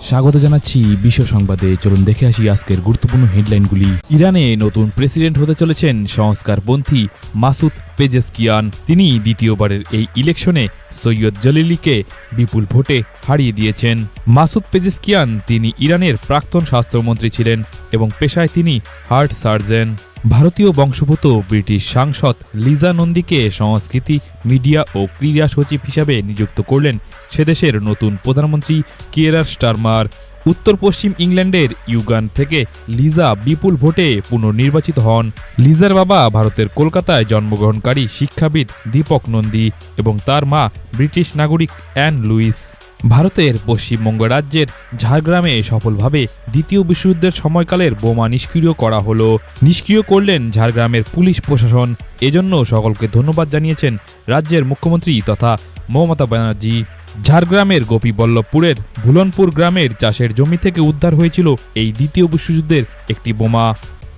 স্বাগত জানাচ্ছি বিশ্ব সংবাদে। চলুন দেখে আসি আজকের গুরুত্বপূর্ণ হেডলাইনগুলি। ইরানে নতুন প্রেসিডেন্ট হতে চলেছেন সংস্কারপন্থী মাসুদ পেজেশকিয়ান। তিনি দ্বিতীয়বারের এই ইলেকশনে সৈয়দ জলিলিকে বিপুল ভোটে হারিয়ে দিয়েছেন। মাসুদ পেজেশকিয়ান তিনি ইরানের প্রাক্তন স্বাস্থ্যমন্ত্রী ছিলেন এবং পেশায় তিনি হার্ট সার্জন। ভারতীয় বংশোদ্ভূত ব্রিটিশ সাংসদ লিজা নন্দীকে সংস্কৃতি, মিডিয়া ও ক্রীড়া সচিব হিসাবে নিযুক্ত করলেন সেদেশের নতুন প্রধানমন্ত্রী কিয়ার স্টারমার। উত্তর পশ্চিম ইংল্যান্ডের ইউগান থেকে লিজা বিপুল ভোটে পুনর্নির্বাচিত হন। লিজার বাবা ভারতের কলকাতায় জন্মগ্রহণকারী শিক্ষাবিদ দীপক নন্দী এবং তার মা ব্রিটিশ নাগরিক অ্যান লুইস। ভারতের পশ্চিমবঙ্গ রাজ্যের ঝাড়গ্রামে সফলভাবে দ্বিতীয় বিশ্বযুদ্ধের সময়কালের বোমা নিষ্ক্রিয় করা হলো। নিষ্ক্রিয় করলেন ঝাড়গ্রামের পুলিশ প্রশাসন। এজন্য সকলকে ধন্যবাদ জানিয়েছেন রাজ্যের মুখ্যমন্ত্রী তথা মমতা ব্যানার্জি। ঝাড়গ্রামের গোপীবল্লভপুরের ভুলনপুর গ্রামের চাষের জমি থেকে উদ্ধার হয়েছিল এই দ্বিতীয় বিশ্বযুদ্ধের একটি বোমা।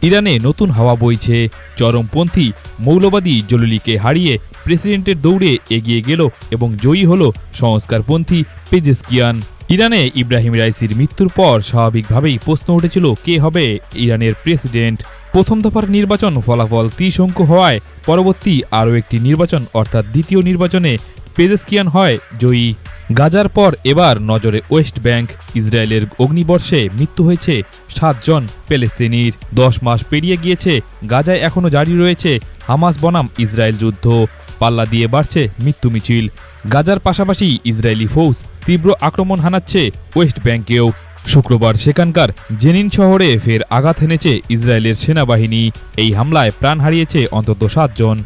ইরানে নতুন হাওয়া বইছে। চরমপন্থী মৌলবাদী জলিলিকে হারিয়ে প্রেসিডেন্টের দৌড়ে এগিয়ে গেল এবং জয়ী হল সংস্কারপন্থী পেজেশকিয়ান। ইরানে ইব্রাহিম রাইসির মৃত্যুর পর স্বাভাবিকভাবেই প্রশ্ন উঠেছিল কে হবে ইরানের প্রেসিডেন্ট। প্রথম দফার নির্বাচন ফলাফল ত্রিশঙ্কু হওয়ায় পরবর্তী আরও একটি নির্বাচন অর্থাৎ দ্বিতীয় নির্বাচনে পেজেশকিয়ান হয় জয়ী। গাজার পর এবার নজরে ওয়েস্ট ব্যাংক। ইসরায়েলের অগ্নিবর্ষে মৃত্যু হয়েছে 7 জন প্যালেস্তিনির। 10 মাস পেরিয়ে গিয়েছে, গাজায় এখনও জারি রয়েছে হামাস বনাম ইসরায়েল যুদ্ধ। পাল্লা দিয়ে বাড়ছে মৃত্যু মিছিল। গাজার পাশাপাশি ইসরায়েলি ফৌজ তীব্র আক্রমণ হানাচ্ছে ওয়েস্ট ব্যাংকেও। শুক্রবার সেখানকার জেনিন শহরে ফের আঘাত হেনেছে ইসরায়েলের সেনাবাহিনী। এই হামলায় প্রাণ হারিয়েছে অন্তত 7 জন,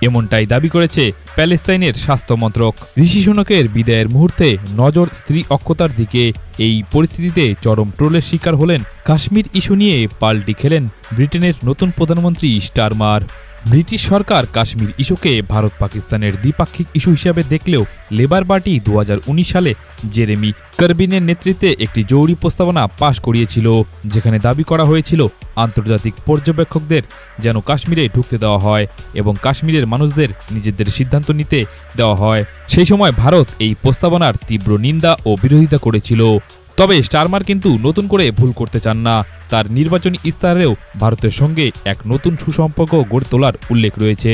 এমনটাই দাবি করেছে প্যালেস্তাইনের স্বাস্থ্য মন্ত্রক। ঋষি সুনকের বিদায়ের মুহূর্তে নজর স্ত্রী অক্ষতার দিকে। এই পরিস্থিতিতে চরম ট্রোলের শিকার হলেন। কাশ্মীর ইস্যু নিয়ে পাল্টি খেলেন ব্রিটেনের নতুন প্রধানমন্ত্রী স্টারমার। ব্রিটিশ সরকার কাশ্মীর ইস্যুকে ভারত পাকিস্তানের দ্বিপাক্ষিক ইস্যু হিসাবে দেখলেও লেবার পার্টি 2019 সালে জেরেমি করবিনের নেতৃত্বে একটি জরুরি প্রস্তাবনা পাশ করিয়েছিল, যেখানে দাবি করা হয়েছিল আন্তর্জাতিক পর্যবেক্ষকদের যেন কাশ্মীরে ঢুকতে দেওয়া হয় এবং কাশ্মীরের মানুষদের নিজেদের সিদ্ধান্ত নিতে দেওয়া হয়। সেই সময় ভারত এই প্রস্তাবনার তীব্র নিন্দা ও বিরোধিতা করেছিল। তবে স্টারমার কিন্তু নতুন করে ভুল করতে চান না। তার নির্বাচনী ইস্তাহারেও ভারতের সঙ্গে এক নতুন সুসম্পর্ক গড়ে তোলার উল্লেখ রয়েছে।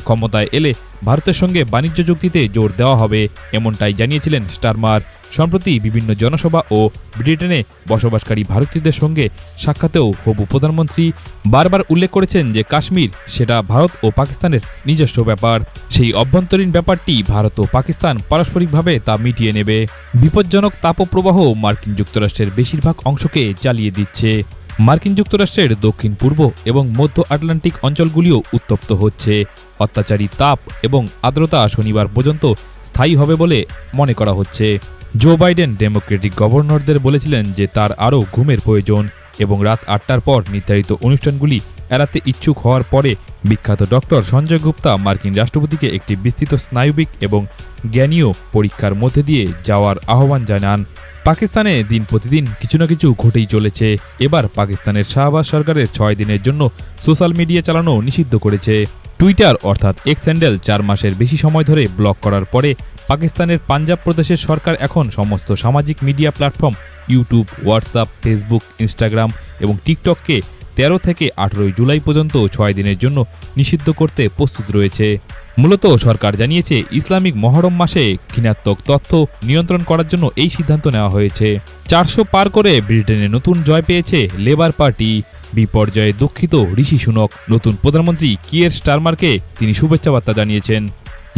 ক্ষমতায় এলে ভারতের সঙ্গে বাণিজ্য চুক্তিতে জোর দেওয়া হবে, এমনটাই জানিয়েছিলেন স্টারমার। সম্প্রতি বিভিন্ন জনসভা ও ব্রিটেনে বসবাসকারী ভারতীয়দের সঙ্গে সাক্ষাতেও হবু প্রধানমন্ত্রী বারবার উল্লেখ করেছেন যে কাশ্মীর সেটা ভারত ও পাকিস্তানের নিজস্ব ব্যাপার। সেই অভ্যন্তরীণ ব্যাপারটি ভারত ও পাকিস্তান পারস্পরিকভাবে তা মিটিয়ে নেবে। বিপজ্জনক তাপপ্রবাহ মার্কিন যুক্তরাষ্ট্রের বেশিরভাগ অংশকে জ্বালিয়ে দিচ্ছে। মার্কিন যুক্তরাষ্ট্রের দক্ষিণ পূর্ব এবং মধ্য আটলান্টিক অঞ্চলগুলিও উত্তপ্ত হচ্ছে। অত্যাচারী তাপ এবং আর্দ্রতা শনিবার পর্যন্ত স্থায়ী হবে বলে মনে করা হচ্ছে। জো বাইডেন ডেমোক্রেটিক গভর্নরদের বলেছিলেন যে তার আরও ঘুমের প্রয়োজন এবং রাত 8টার পর নির্ধারিত অনুষ্ঠানগুলি এড়াতে ইচ্ছুক হওয়ার পরে বিখ্যাত ডক্টর সঞ্জয় গুপ্তা মার্কিন রাষ্ট্রপতিকে একটি বিস্তৃত স্নায়ুবিক এবং জ্ঞানীয় পরীক্ষার মধ্যে দিয়ে যাওয়ার আহ্বান জানান। পাকিস্তানে দিন প্রতিদিন কিছু না কিছু ঘটেই চলেছে। এবার পাকিস্তানের শাহবাজ সরকারের 6 দিনের জন্য সোশ্যাল মিডিয়া চালানো নিষিদ্ধ করেছে। টুইটার অর্থাৎ এক্স হ্যান্ডেল 4 মাসের বেশি সময় ধরে ব্লক করার পরে পাকিস্তানের পাঞ্জাব প্রদেশের সরকার এখন সমস্ত সামাজিক media platform YouTube, WhatsApp, Facebook, Instagram এবং টিকটককে 13 থেকে 18 জুলাই পর্যন্ত 6 দিনের জন্য নিষিদ্ধ করতে প্রস্তুত রয়েছে। মূলত সরকার জানিয়েছে ইসলামিক মহরম মাসে ঘৃণাত্মক তথ্য নিয়ন্ত্রণ করার জন্য এই সিদ্ধান্ত নেওয়া হয়েছে। 400 পার করে ব্রিটেনে নতুন জয় পেয়েছে লেবার পার্টি। বিপর্যয়ে দুঃখিত ঋষি সুনক। নতুন প্রধানমন্ত্রী কিয়ার স্টারমারকে তিনি শুভেচ্ছা বার্তা জানিয়েছেন।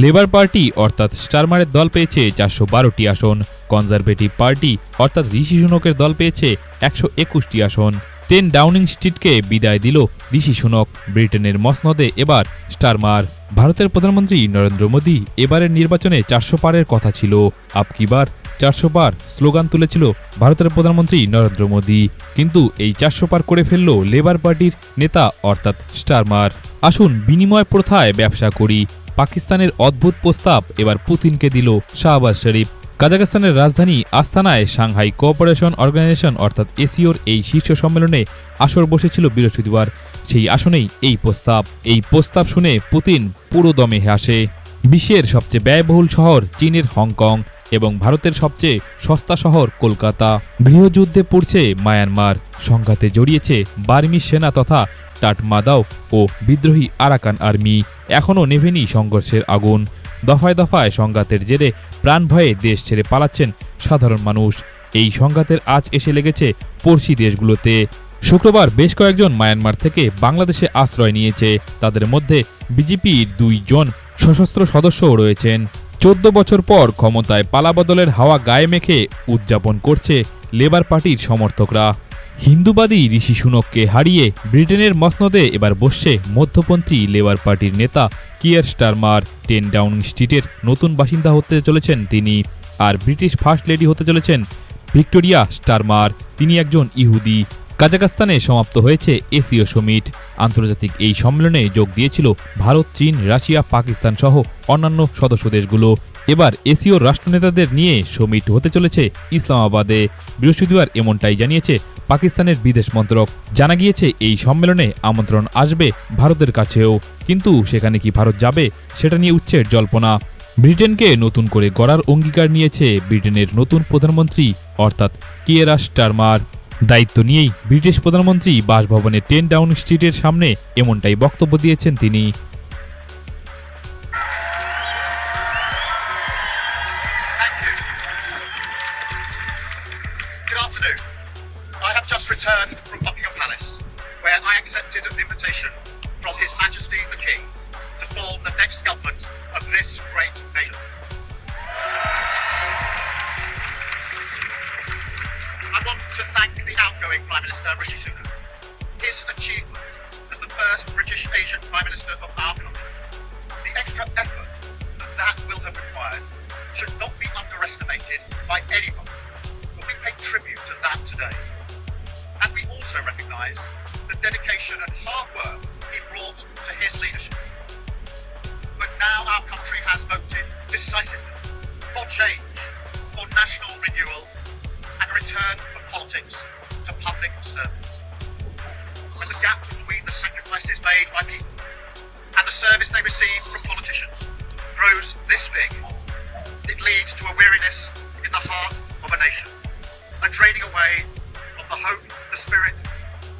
লেবার পার্টি অর্থাৎ স্টারমারের দল পেয়েছে 412টি আসন। কনজারভেটিভ পার্টি অর্থাৎ ঋষি সুনকের দল পেয়েছে 121টি আসন। 10 ডাউনিং স্ট্রিটকে বিদায় দিল ঋষি সুনক। ব্রিটেনের মসনদে এবার স্টারমার। ভারতের প্রধানমন্ত্রী নরেন্দ্র মোদী এবারের নির্বাচনে 400 পারের কথা ছিল। আপকি বার 400 পার স্লোগান তুলেছিল ভারতের প্রধানমন্ত্রী নরেন্দ্র মোদী, কিন্তু এই 400 পার করে ফেলল লেবার পার্টির নেতা অর্থাৎ স্টারমার। আসুন বিনিময় প্রথায় ব্যবসা করি। পাকিস্তানের অদ্ভুত প্রস্তাব এবার পুতিনকে দিল শাহবাজ শরীফ। কাজাখস্তানের রাজধানী আস্তানায় সাংহাই কোঅপারেশন অর্গানাইজেশন অর্থাৎ এসিওর এই শীর্ষ সম্মেলনে আসর বসেছিল বৃহস্পতিবার। সেই আসনেই এই প্রস্তাব শুনে পুতিন পুরো দমে হাসে। বিশ্বের সবচেয়ে ব্যয়বহুল শহর চীনের হংকং এবং ভারতের সবচেয়ে সস্তা শহর কলকাতা। গৃহযুদ্ধে পড়ছে মায়ানমার, সংঘাতে জড়িয়েছে বার্মিজ সেনা তথা টাটমাদাও ও বিদ্রোহী আরাকান আর্মি। এখনও নেভেনি সংঘর্ষের আগুন। দফায় দফায় সংঘাতের জেরে প্রাণ ভয়ে দেশ ছেড়ে পালাচ্ছেন সাধারণ মানুষ। এই সংঘাতের আঁচ এসে লেগেছে পড়শি দেশগুলোতে। শুক্রবার বেশ কয়েকজন মায়ানমার থেকে বাংলাদেশে আশ্রয় নিয়েছে। তাদের মধ্যে বিজেপির 2 জন সশস্ত্র সদস্যও রয়েছেন। 14 বছর পর ক্ষমতায় পালাবদলের হাওয়া গায়ে মেখে উদযাপন করছে লেবার পার্টির সমর্থকরা। হিন্দুবাদী ঋষি সুনককে হারিয়ে ব্রিটেনের মসনদে এবার বসছে মধ্যপন্থী লেবার পার্টির নেতা কিয়ার স্টারমার। 10 ডাউনিং স্ট্রিটের নতুন বাসিন্দা হতে চলেছেন তিনি। আর ব্রিটিশ ফার্স্ট লেডি হতে চলেছেন ভিক্টোরিয়া স্টারমার। তিনি একজন ইহুদি। কাজাখস্তানে সমাপ্ত হয়েছে এশীয় সমিট। আন্তর্জাতিক এই সম্মেলনে যোগ দিয়েছিল ভারত, চীন, রাশিয়া, পাকিস্তান সহ অন্যান্য সদস্য দেশগুলো। এবার এশীয় রাষ্ট্রনেতাদের নিয়ে সমিট হতে চলেছে ইসলামাবাদে। বৃহস্পতিবার এমনটাই জানিয়েছে পাকিস্তানের বিদেশ মন্ত্রক। জানা গিয়েছে এই সম্মেলনে আমন্ত্রণ আসবে ভারতের কাছেও, কিন্তু সেখানে কি ভারত যাবে সেটা নিয়ে উঠছে জল্পনা। ব্রিটেনকে নতুন করে গড়ার অঙ্গীকার নিয়েছে ব্রিটেনের নতুন প্রধানমন্ত্রী অর্থাৎ কিয়ার স্টারমার। দায়িত্ব নিয়েই ব্রিটিশ প্রধানমন্ত্রী বাসভবনে 10 ডাউনিং স্ট্রিটের সামনে এমনটাই বক্তব্য দিয়েছেন তিনি। Returned from Buckingham Palace, where I accepted an invitation from His Majesty the King to form the next government of this great nation. I want to thank the outgoing Prime Minister Rishi Sunak. His achievement as the first British Asian Prime Minister of our country, the extra effort that will have required, should not be underestimated by anyone, but we pay tribute to that today. And we also recognise the dedication and hard work he brought to his leadership. But now our country has voted decisively for change, for national renewal, and a return of politics to public service. When the gap between the sacrifices made by people and the service they receive from politicians grows this big, it leads to a weariness in the heart of a nation, a draining away of the hope, the spirit,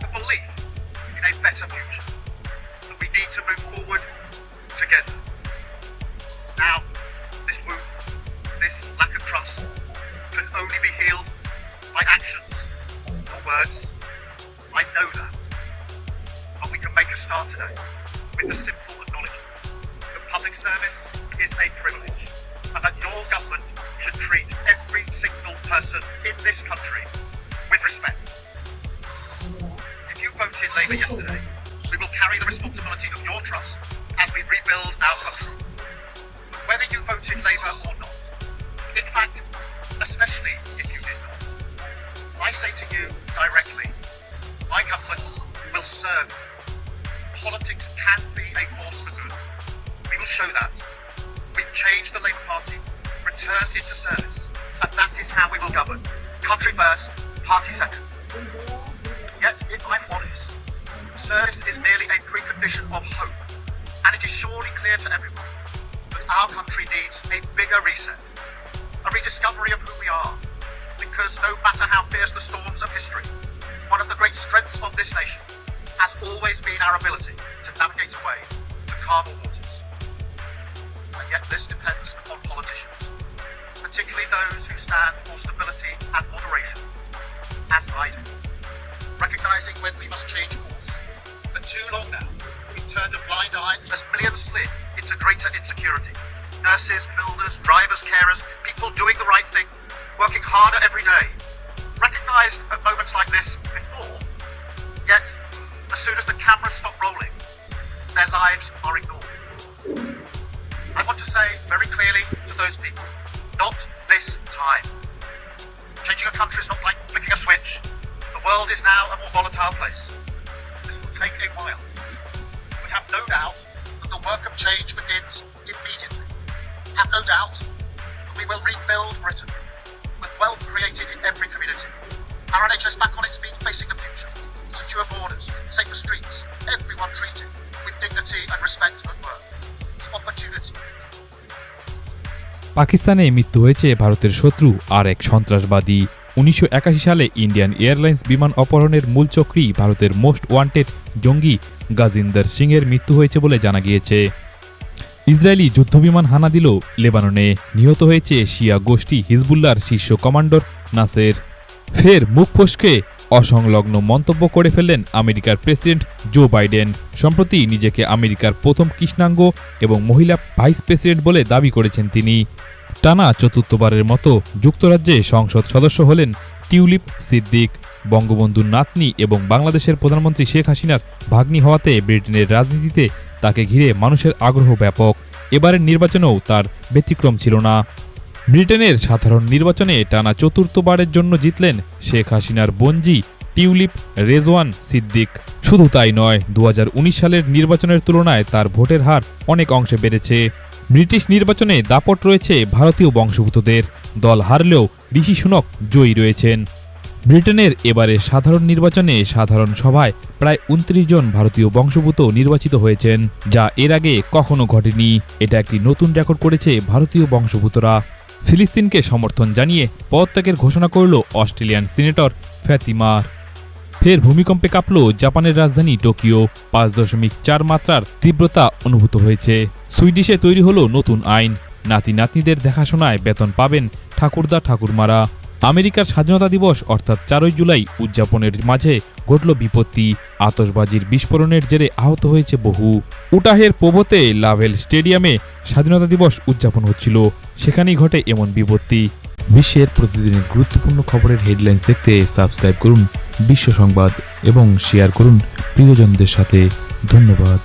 the belief in a better future, that we need to move forward together. Now, this wound, this lack of trust, can only be healed by actions, not words. I know that. But we can make a start today with the simple acknowledgement that public service is a privilege, and that your government should treat every single person in this country with respect. If you voted Labour yesterday, we will carry the responsibility of your trust as we rebuild our country. But whether you voted Labour or not, in fact, especially if you did not, I say to you directly, my government will serve you. Politics can be a force for good. We will show that. We've changed the Labour Party, returned it to service, and that is how we will govern. Country first, party second. Yet, if I'm honest, service is merely a precondition of hope, and it is surely clear to everyone that our country needs a bigger reset, a rediscovery of who we are, because no matter how fierce the storms of history, one of the great strengths of this nation has always been our ability to navigate away to calmer waters. And yet this depends upon politicians, particularly those who stand for stability and moderation, as I do, recognising when we must change course. For too long now, we've turned a blind eye as millions slid into greater insecurity. Nurses, builders, drivers, carers, people doing the right thing, working harder every day, recognised at moments like this before, yet as soon as the cameras stop rolling, their lives are ignored. I want to say very clearly to those people, not this time. Changing a country is not like flicking a switch. The world is now a more volatile place. This will take a while. But have no doubt that the work of change begins immediately. Have no doubt that we will rebuild Britain with wealth created in every community. Our NHS back on its feet facing the future. Secure borders, safer streets, everyone treated with dignity and respect at work. Opportunity. পাকিস্তানে মৃত্যু হয়েছে ভারতের শত্রু আর এক সন্ত্রাসবাদী। 1981 সালে Indian airlines বিমান অপহরণের মূল চক্রী ভারতের মোস্ট ওয়ান্টেড জঙ্গি গাজিন্দর সিংয়ের মৃত্যু হয়েছে বলে জানা গিয়েছে। ইসরায়েলি যুদ্ধবিমান হানা দিল লেবাননে, নিহত হয়েছে শিয়া গোষ্ঠী হিজবুল্লাহর শীর্ষ কমান্ডার নাসের। ফের মুখ ফসকে অসংলগ্ন মন্তব্য করে ফেললেন আমেরিকার প্রেসিডেন্ট জো বাইডেন। সম্প্রতি নিজেকে আমেরিকার প্রথম কৃষ্ণাঙ্গ এবং মহিলা ভাইস প্রেসিডেন্ট বলে দাবি করেছেন তিনি। টানা চতুর্থবারের মতো যুক্তরাজ্যে সংসদ সদস্য হলেন টিউলিপ সিদ্দিক। বঙ্গবন্ধুর নাতনি এবং বাংলাদেশের প্রধানমন্ত্রী শেখ হাসিনার ভাগ্নি হওয়াতে ব্রিটেনের রাজনীতিতে তাকে ঘিরে মানুষের আগ্রহ ব্যাপক। এবারের নির্বাচনেও তার ব্যতিক্রম ছিল না। ব্রিটেনের সাধারণ নির্বাচনে টানা চতুর্থবারের জন্য জিতলেন শেখ হাসিনার বোনজি টিউলিপ রেজওয়ান সিদ্দিক। শুধু তাই নয়, 2019 সালের নির্বাচনের তুলনায় তার ভোটের হার অনেক অংশে বেড়েছে। ব্রিটিশ নির্বাচনে দাপট রয়েছে ভারতীয় বংশোদ্ভূতদের। দল হারলেও ঋষি সুনক জয়ী রয়েছেন। ব্রিটেনের এবারে সাধারণ নির্বাচনে সাধারণ সভায় প্রায় 29 জন ভারতীয় বংশোদ্ভূত নির্বাচিত হয়েছেন, যা এর আগে কখনো ঘটেনি। এটা একটি নতুন রেকর্ড করেছে ভারতীয় বংশোদ্ভূতরা। ফিলিস্তিনকে সমর্থন জানিয়ে পদত্যাগের ঘোষণা করল অস্ট্রেলিয়ান সিনেটর ফ্যাতিমার। ফের ভূমিকম্পে কাঁপল জাপানের রাজধানী টোকিও। 5.4 মাত্রার তীব্রতা অনুভূত হয়েছে। সুইডিশে তৈরি হলো নতুন আইন, নাতি নাতনিদের দেখাশোনায় বেতন পাবেন ঠাকুরদা ঠাকুরমারা। আমেরিকার স্বাধীনতা দিবস অর্থাৎ 4 জুলাই উদযাপনের মাঝে ঘটল বিপত্তি। আতশবাজির বিস্ফোরণের জেরে আহত হয়েছে বহু। উটাহের পোভোতে লাভেল স্টেডিয়ামে স্বাধীনতা দিবস উদযাপন হচ্ছিল, সেখানেই ঘটে এমন বিপত্তি। বিশ্বের প্রতিদিনের গুরুত্বপূর্ণ খবরের হেডলাইন্স দেখতে সাবস্ক্রাইব করুন বিশ্ব সংবাদ এবং শেয়ার করুন প্রিয়জনদের সাথে। ধন্যবাদ।